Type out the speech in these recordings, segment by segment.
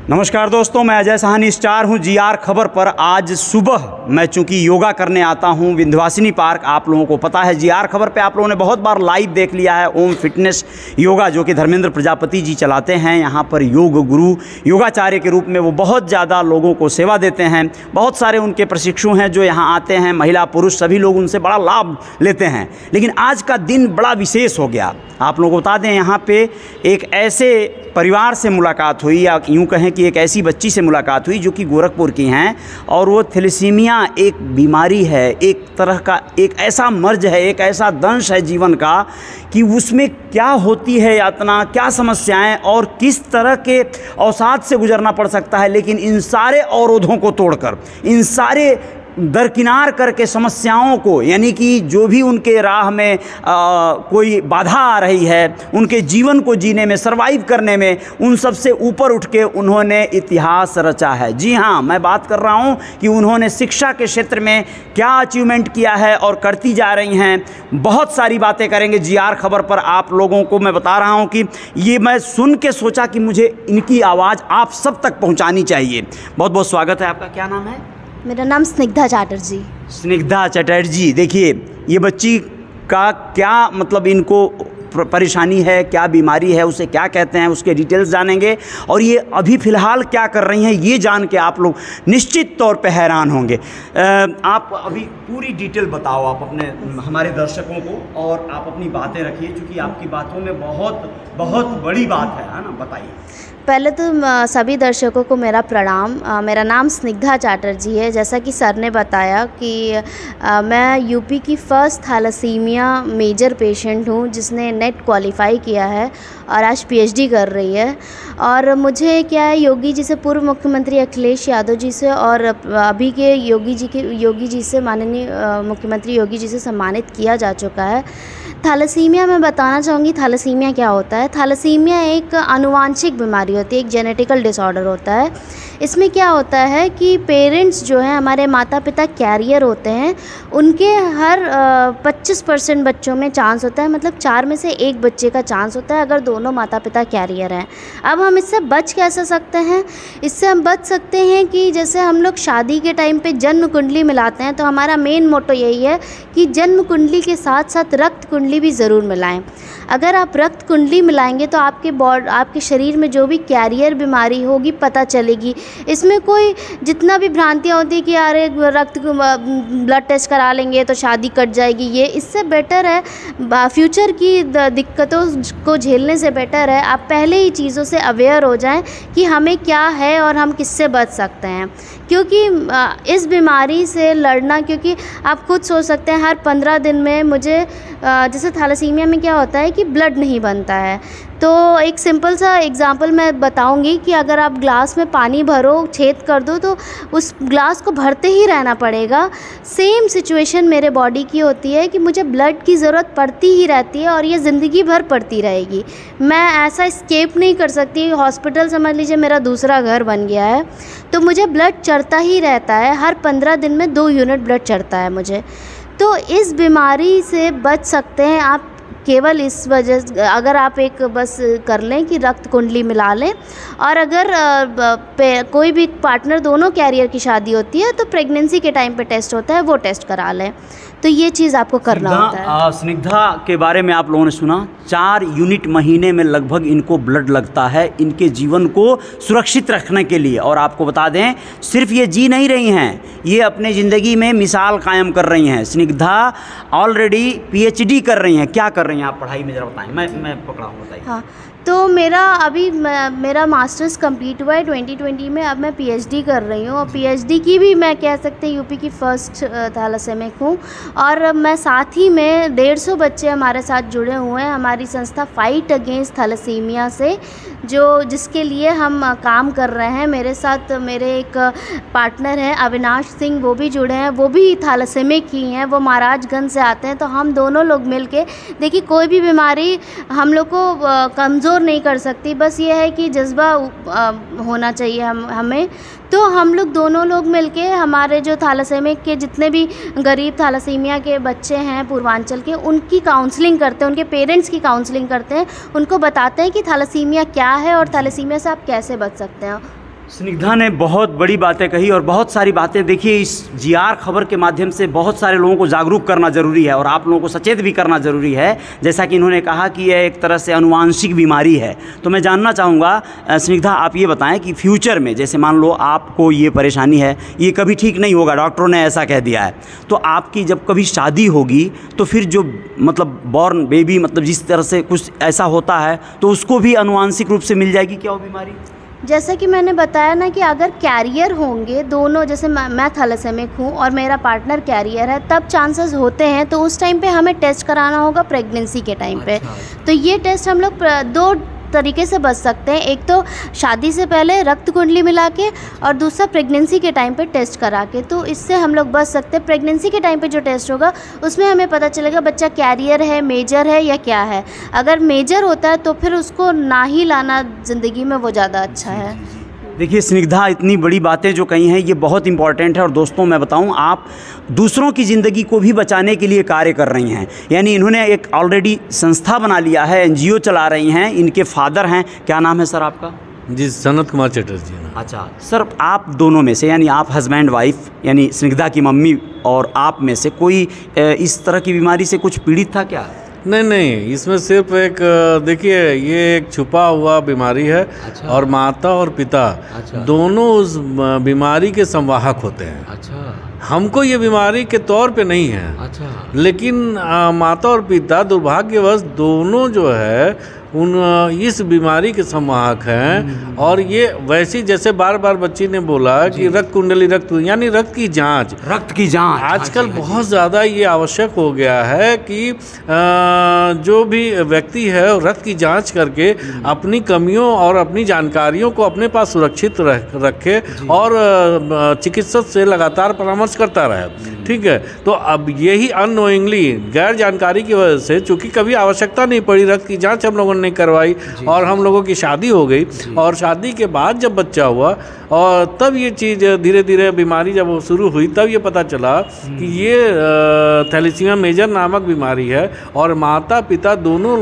नमस्कार दोस्तों, मैं अजय साहनी स्टार हूं जीआर खबर पर। आज सुबह मैं चूंकि योगा करने आता हूं विंध्यवासिनी पार्क, आप लोगों को पता है जीआर खबर पे आप लोगों ने बहुत बार लाइव देख लिया है ओम फिटनेस योगा, जो कि धर्मेंद्र प्रजापति जी चलाते हैं। यहां पर योग गुरु योगाचार्य के रूप में वो बहुत ज़्यादा लोगों को सेवा देते हैं। बहुत सारे उनके प्रशिक्षु हैं जो यहाँ आते हैं, महिला पुरुष सभी लोग उनसे बड़ा लाभ लेते हैं। लेकिन आज का दिन बड़ा विशेष हो गया। आप लोगों को बता दें, यहाँ पे एक ऐसे परिवार से मुलाकात हुई, या यूँ कहें कि एक ऐसी बच्ची से मुलाकात हुई जो कि गोरखपुर की हैं, और वो थैलेसीमिया एक बीमारी है, एक तरह का एक ऐसा मर्ज है, एक ऐसा दंश है जीवन का कि उसमें क्या होती है यातना, क्या समस्याएं और किस तरह के अवसाद से गुजरना पड़ सकता है। लेकिन इन सारे अवरोधों को तोड़कर, इन सारे दरकिनार करके समस्याओं को, यानी कि जो भी उनके राह में कोई बाधा आ रही है, उनके जीवन को जीने में, सरवाइव करने में, उन सब से ऊपर उठ के उन्होंने इतिहास रचा है। जी हाँ, मैं बात कर रहा हूँ कि उन्होंने शिक्षा के क्षेत्र में क्या अचीवमेंट किया है और करती जा रही हैं। बहुत सारी बातें करेंगे जीआर खबर पर। आप लोगों को मैं बता रहा हूँ कि ये मैं सुन के सोचा कि मुझे इनकी आवाज़ आप सब तक पहुँचानी चाहिए। बहुत बहुत स्वागत है। आपका क्या नाम है? मेरा नाम स्निग्धा चैटर्जी। स्निग्धा चैटर्जी, देखिए ये बच्ची का क्या मतलब इनको परेशानी है, क्या बीमारी है, उसे क्या कहते हैं, उसके डिटेल्स जानेंगे। और ये अभी फ़िलहाल क्या कर रही हैं ये जान के आप लोग निश्चित तौर पे हैरान होंगे। आप अभी पूरी डिटेल बताओ आप अपने हमारे दर्शकों को, और आप अपनी बातें रखिए क्योंकि आपकी बातों में बहुत बहुत बड़ी बात है ना। बताइए। पहले तो सभी दर्शकों को मेरा प्रणाम। मेरा नाम स्निग्धा चैटर्जी है। जैसा कि सर ने बताया कि मैं यूपी की फ़र्स्ट थैलेसीमिया मेजर पेशेंट हूँ जिसने नेट क्वालिफाई किया है और आज पीएचडी कर रही है। और मुझे क्या है, योगी जी से, पूर्व मुख्यमंत्री अखिलेश यादव जी से और अभी के योगी जी से, माननीय मुख्यमंत्री योगी जी से सम्मानित किया जा चुका है। थैलेसीमिया मैं बताना चाहूँगी थैलेसीमिया क्या होता है। थैलेसीमिया एक आनुवांशिक बीमारी होती है, एक जेनेटिकल डिसऑर्डर होता है। इसमें क्या होता है कि पेरेंट्स जो हैं, हमारे माता पिता कैरियर होते हैं, उनके हर 25% बच्चों में चांस होता है, मतलब 4 में से 1 बच्चे का चांस होता है अगर दोनों माता पिता कैरियर हैं। अब हम इससे बच कैसे सकते हैं? इससे हम बच सकते हैं कि जैसे हम लोग शादी के टाइम पे जन्म कुंडली मिलाते हैं, तो हमारा मेन मोटो यही है कि जन्म कुंडली के साथ साथ रक्त कुंडली भी ज़रूर मिलाएं। अगर आप रक्त कुंडली मिलाएंगे तो आपके शरीर में जो भी कैरियर बीमारी होगी पता चलेगी। इसमें कोई जितना भी भ्रांतियाँ होती है कि यार रक्त ब्लड टेस्ट करा लेंगे तो शादी कट जाएगी, ये इससे बेटर है, फ्यूचर की दिक्कतों को झेलने से बेटर है आप पहले ही चीज़ों से अवेयर हो जाएं कि हमें क्या है और हम किससे बच सकते हैं। क्योंकि इस बीमारी से लड़ना, क्योंकि आप खुद सोच सकते हैं हर 15 दिन में मुझे, जैसे थैलेसीमिया में क्या होता है कि ब्लड नहीं बनता है। तो एक सिंपल सा एग्जांपल मैं बताऊंगी कि अगर आप ग्लास में पानी भरो, छेद कर दो, तो उस ग्लास को भरते ही रहना पड़ेगा। सेम सिचुएशन मेरे बॉडी की होती है कि मुझे ब्लड की ज़रूरत पड़ती ही रहती है और ये ज़िंदगी भर पड़ती रहेगी। मैं ऐसा एस्केप नहीं कर सकती। हॉस्पिटल समझ लीजिए मेरा दूसरा घर बन गया है, तो मुझे ब्लड चढ़ता ही रहता है। हर 15 दिन में 2 यूनिट ब्लड चढ़ता है मुझे। तो इस बीमारी से बच सकते हैं आप केवल इस वजह से, अगर आप एक बस कर लें कि रक्त कुंडली मिला लें, और अगर कोई भी पार्टनर, दोनों कैरियर की शादी होती है तो प्रेगनेंसी के टाइम पे टेस्ट होता है, वो टेस्ट करा लें। तो ये चीज़ आपको करना होता है। स्निग्धा के बारे में आप लोगों ने सुना, 4 यूनिट महीने में लगभग इनको ब्लड लगता है इनके जीवन को सुरक्षित रखने के लिए। और आपको बता दें, सिर्फ ये जी नहीं रही हैं, ये अपने ज़िंदगी में मिसाल कायम कर रही हैं। स्निग्धा ऑलरेडी पीएचडी कर रही हैं। क्या कर रही हैं आप पढ़ाई में, ज़रा बताएं। मैं पकड़ा हूँ, बताइए। हाँ, तो मेरा मास्टर्स कंप्लीट हुआ है 2020 में। अब मैं पीएचडी कर रही हूँ, और पीएचडी की भी मैं कह सकते हैं यूपी की फ़र्स्ट थैलेसेमिक हूँ। और मैं साथ ही में 150 बच्चे हमारे साथ जुड़े हुए हैं हमारी संस्था फाइट अगेंस्ट थैलेसीमिया से, जिसके लिए हम काम कर रहे हैं। मेरे साथ मेरे एक पार्टनर हैं अविनाश सिंह, वो भी जुड़े हैं, वो भी थैलेसेमिक ही हैं, वो महाराजगंज से आते हैं। तो हम दोनों लोग मिलके, देखिए कोई भी बीमारी हम लोग को कमज़ोर नहीं कर सकती, बस ये है कि जज्बा होना चाहिए हमें। तो हम लोग दोनों लोग मिलके हमारे जो थैलेसेमिक के जितने भी गरीब थैलेसीमिया के बच्चे हैं पूर्वांचल के, उनकी काउंसलिंग करते हैं, उनके पेरेंट्स की काउंसलिंग करते हैं, उनको बताते हैं कि थैलेसीमिया क्या है और थैलेसीमिया से आप कैसे बच सकते हैं। स्निग्धा ने बहुत बड़ी बातें कही और बहुत सारी बातें। देखिए, इस जीआर खबर के माध्यम से बहुत सारे लोगों को जागरूक करना ज़रूरी है और आप लोगों को सचेत भी करना ज़रूरी है। जैसा कि इन्होंने कहा कि यह एक तरह से अनुवांशिक बीमारी है। तो मैं जानना चाहूँगा स्निग्धा, आप ये बताएं कि फ्यूचर में जैसे मान लो आपको ये परेशानी है, ये कभी ठीक नहीं होगा, डॉक्टरों ने ऐसा कह दिया है, तो आपकी जब कभी शादी होगी तो फिर जो मतलब बॉर्न बेबी मतलब जिस तरह से कुछ ऐसा होता है तो उसको भी अनुवांशिक रूप से मिल जाएगी क्या वो बीमारी? जैसे कि मैंने बताया ना कि अगर कैरियर होंगे दोनों, जैसे मैं थैलेसेमिक हूँ और मेरा पार्टनर कैरियर है, तब चांसेस होते हैं। तो उस टाइम पे हमें टेस्ट कराना होगा प्रेगनेंसी के टाइम पे। तो ये टेस्ट हम लोग दो तरीके से बच सकते हैं, एक तो शादी से पहले रक्त कुंडली मिला के और दूसरा प्रेगनेंसी के टाइम पे टेस्ट करा के। तो इससे हम लोग बच सकते हैं। प्रेगनेंसी के टाइम पे जो टेस्ट होगा उसमें हमें पता चलेगा बच्चा कैरियर है, मेजर है या क्या है। अगर मेजर होता है तो फिर उसको ना ही लाना ज़िंदगी में वो ज़्यादा अच्छा है। देखिए स्निग्धा, इतनी बड़ी बातें जो कही हैं ये बहुत इंपॉर्टेंट है। और दोस्तों मैं बताऊं, आप दूसरों की ज़िंदगी को भी बचाने के लिए कार्य कर रही हैं। यानी इन्होंने एक ऑलरेडी संस्था बना लिया है, एनजीओ चला रही हैं। इनके फादर हैं, क्या नाम है सर आपका? जी, सनत कुमार चटर्जी। अच्छा सर, आप दोनों में से यानी आप हस्बैंड वाइफ यानी स्निग्धा की मम्मी और आप में से कोई इस तरह की बीमारी से कुछ पीड़ित था क्या? नहीं, इसमें सिर्फ एक देखिए, ये एक छुपा हुआ बीमारी है। अच्छा। और माता और पिता दोनों उस बीमारी के संवाहक होते हैं। अच्छा। हमको ये बीमारी के तौर पे नहीं है। अच्छा। लेकिन माता और पिता दुर्भाग्यवश दोनों जो है इस बीमारी के संवाहक हैं। और ये वैसी जैसे बार बार बच्ची ने बोला कि रक्त कुंडली यानी रक्त की जांच आजकल बहुत ज़्यादा ये आवश्यक हो गया है कि जो भी व्यक्ति है रक्त की जांच करके अपनी कमियों और अपनी जानकारियों को अपने पास सुरक्षित रखे और चिकित्सक से लगातार परामर्श करता रहे। ठीक है, तो अब यही अननोइंगली गैर जानकारी की वजह से, चूँकि कभी आवश्यकता नहीं पड़ी, रक्त की जांच हम लोगों ने करवाई और हम लोगों की शादी हो गई और शादी के बाद जब बच्चा हुआ और तब ये चीज़ धीरे धीरे बीमारी जब वो शुरू हुई तब ये पता चला कि ये थैलेसीमिया मेजर नामक बीमारी है और माता पिता दोनों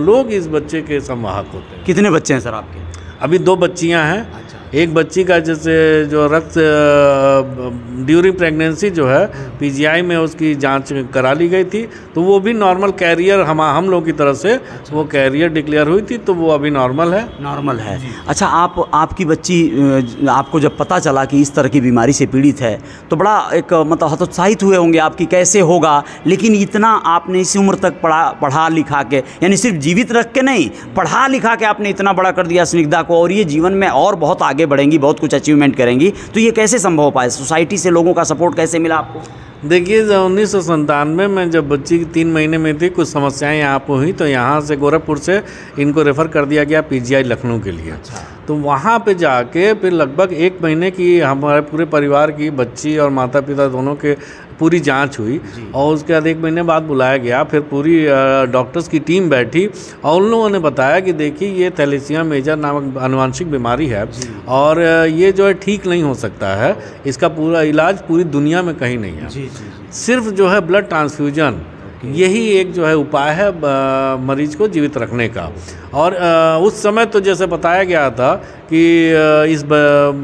लोग इस बच्चे के संवाहक होते हैं। कितने बच्चे हैं सर आपके? अभी 2 बच्चियां हैं। अच्छा। एक बच्ची का जैसे जो रक्त ड्यूरिंग प्रेगनेंसी जो है पीजीआई में उसकी जांच करा ली गई थी, तो वो भी नॉर्मल कैरियर हम लोग की तरफ से वो कैरियर डिक्लेयर हुई थी, तो वो अभी नॉर्मल है। अच्छा, आपकी बच्ची आपको जब पता चला कि इस तरह की बीमारी से पीड़ित है तो बड़ा एक मतलब हतोत्साहित हुए होंगे आपकी कैसे होगा, लेकिन इतना आपने इस उम्र तक पढ़ा लिखा के, यानी सिर्फ जीवित रख के नहीं, पढ़ा लिखा के आपने इतना बड़ा कर दिया स्निग्धा को, और ये जीवन में और बहुत आगे बढ़ेंगी, बहुत कुछ अचीवमेंट करेंगी। तो ये कैसे संभव हो पाए? सोसाइटी से लोगों का सपोर्ट कैसे मिला आपको? देखिए, 1997 में जब बच्ची 3 महीने में थी, कुछ समस्याएं यहाँ पर हुई तो यहाँ से गोरखपुर से इनको रेफ़र कर दिया गया पीजीआई लखनऊ के लिए। अच्छा। तो वहाँ पे जाके फिर लगभग 1 महीने की हमारे पूरे परिवार की, बच्ची और माता पिता दोनों के पूरी जांच हुई और उसके बाद 1 महीने बाद बुलाया गया। फिर पूरी डॉक्टर्स की टीम बैठी और उन लोगों ने बताया कि देखिए ये थैलेसीमिया मेजर नामक अनुवांशिक बीमारी है और ये जो है ठीक नहीं हो सकता है, इसका पूरा इलाज पूरी दुनिया में कहीं नहीं है। सिर्फ जो है ब्लड ट्रांसफ्यूजन यही एक जो है उपाय है मरीज को जीवित रखने का। और उस समय तो जैसे बताया गया था कि इस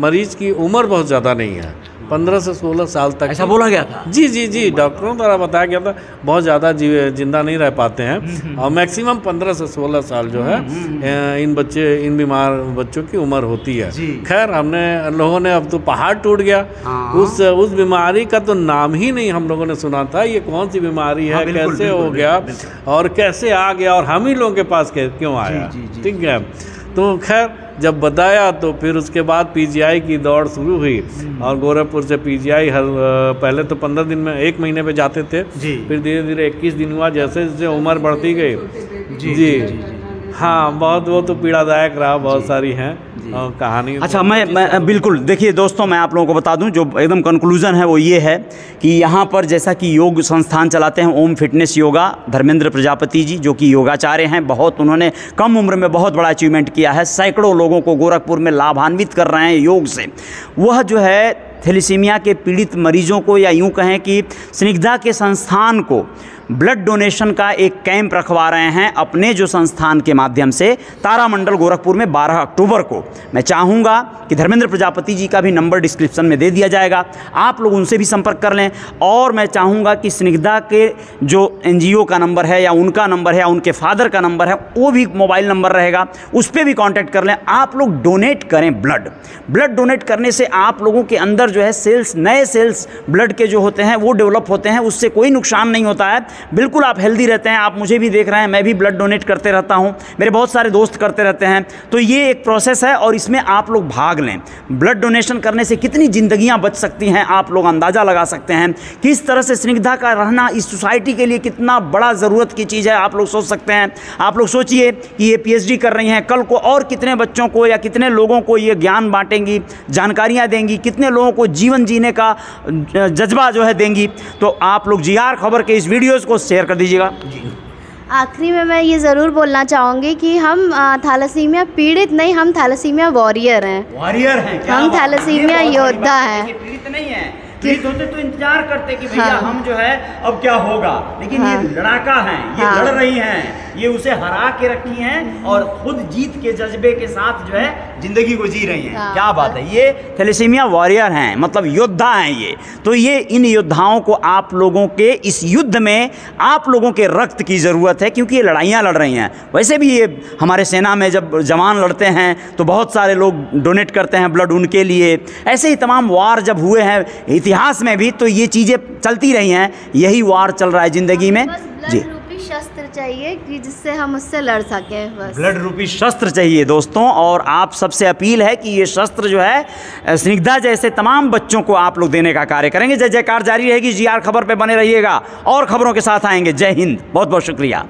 मरीज की उम्र बहुत ज़्यादा नहीं है, 15 से 16 साल तक। ऐसा बोला गया था? जी, डॉक्टरों द्वारा बताया गया था बहुत ज़्यादा जिंदा नहीं रह पाते हैं और मैक्सिमम 15 से 16 साल जो है इन बीमार बच्चों की उम्र होती है। खैर, हमने लोगों ने अब तो पहाड़ टूट गया। उस बीमारी का तो नाम ही नहीं हम लोगों ने सुना था, ये कौन सी बीमारी है, कैसे हो गया और कैसे आ गया और हम ही लोगों के पास क्यों आया। ठीक है, तो खैर जब बताया तो फिर उसके बाद पीजीआई की दौड़ शुरू हुई और गोरखपुर से पीजीआई पहले तो 15 दिन में 1 महीने पे जाते थे, फिर धीरे धीरे 21 दिन हुआ। जैसे जैसे उम्र बढ़ती गई जी हाँ, बहुत वो तो पीड़ादायक रहा, बहुत सारी हैं कहानी। अच्छा, मैं बिल्कुल, देखिए दोस्तों, मैं आप लोगों को बता दूं जो एकदम कंक्लूजन है वो ये है कि यहाँ पर जैसा कि योग संस्थान चलाते हैं ओम फिटनेस योगा, धर्मेंद्र प्रजापति जी जो कि योगाचार्य हैं, बहुत उन्होंने कम उम्र में बहुत बड़ा अचीवमेंट किया है, सैकड़ों लोगों को गोरखपुर में लाभान्वित कर रहे हैं योग से। वह जो है थैलेसीमिया के पीड़ित मरीजों को, या यूँ कहें कि स्निग्धा के संस्थान को ब्लड डोनेशन का एक कैंप रखवा रहे हैं अपने जो संस्थान के माध्यम से तारामंडल गोरखपुर में 12 अक्टूबर को। मैं चाहूँगा कि धर्मेंद्र प्रजापति जी का भी नंबर डिस्क्रिप्शन में दे दिया जाएगा, आप लोग उनसे भी संपर्क कर लें। और मैं चाहूँगा कि स्निग्धा के जो NGO का नंबर है या उनका नंबर है या उनके फादर का नंबर है वो भी मोबाइल नंबर रहेगा, उस पर भी कॉन्टैक्ट कर लें। आप लोग डोनेट करें ब्लड डोनेट करने से आप लोगों के अंदर जो है सेल्स, नए सेल्स ब्लड के जो होते हैं वो डेवलप होते हैं, उससे कोई नुकसान नहीं होता है, बिल्कुल आप हेल्दी रहते हैं। आप मुझे भी देख रहे हैं, मैं भी ब्लड डोनेट करते रहता हूं, मेरे बहुत सारे दोस्त करते रहते हैं। तो ये एक प्रोसेस है और इसमें आप लोग भाग लें। ब्लड डोनेशन करने से कितनी ज़िंदगियां बच सकती हैं आप लोग अंदाज़ा लगा सकते हैं। किस तरह से स्निग्धा का रहना इस सोसाइटी के लिए कितना बड़ा ज़रूरत की चीज़ है, आप लोग सोच सकते हैं। आप लोग सोचिए कि ये PhD कर रही हैं, कल को और कितने बच्चों को या कितने लोगों को ये ज्ञान बांटेंगी, जानकारियाँ देंगी, कितने लोगों को जीवन जीने का जज्बा जो है देंगी। तो आप लोग GR खबर के इस वीडियोज़ को शेयर कर दीजिएगा। आखिरी में मैं ये ज़रूर बोलना चाहूँगी कि हम थैलेसीमिया पीड़ित नहीं, हम थैलेसीमिया वॉरियर हैं। वॉरियर हैं, हम थैलेसीमिया योद्धा हैं। पीड़ित नहीं है, पीड़ित होते तो इंतजार करते कि भैया हम जो है अब क्या होगा, लेकिन ये लड़ाका हैं, ये लड़ रही हैं, ये उसे हरा के रखी हैं और खुद जीत के जज्बे के साथ जो है जिंदगी को जी रही हैं। क्या बात है, ये थैलेसीमिया वॉरियर हैं, मतलब योद्धा हैं ये। तो ये इन योद्धाओं को आप लोगों के इस युद्ध में आप लोगों के रक्त की ज़रूरत है, क्योंकि ये लड़ाइयाँ लड़ रही हैं। वैसे भी ये हमारे सेना में जब जवान लड़ते हैं तो बहुत सारे लोग डोनेट करते हैं ब्लड उनके लिए। ऐसे ही तमाम वार जब हुए हैं इतिहास में भी, तो ये चीज़ें चलती रही हैं, यही वार चल रहा है ज़िंदगी में। जी, शस्त्र चाहिए कि जिससे हम उससे लड़ सकें, बस ब्लड रूपी शस्त्र चाहिए दोस्तों। और आप सबसे अपील है कि ये शस्त्र जो है स्निग्धा जैसे तमाम बच्चों को आप लोग देने का कार्य करेंगे। जय जयकार जारी रहेगी। GR खबर पे बने रहिएगा और खबरों के साथ आएंगे। जय हिंद, बहुत बहुत शुक्रिया।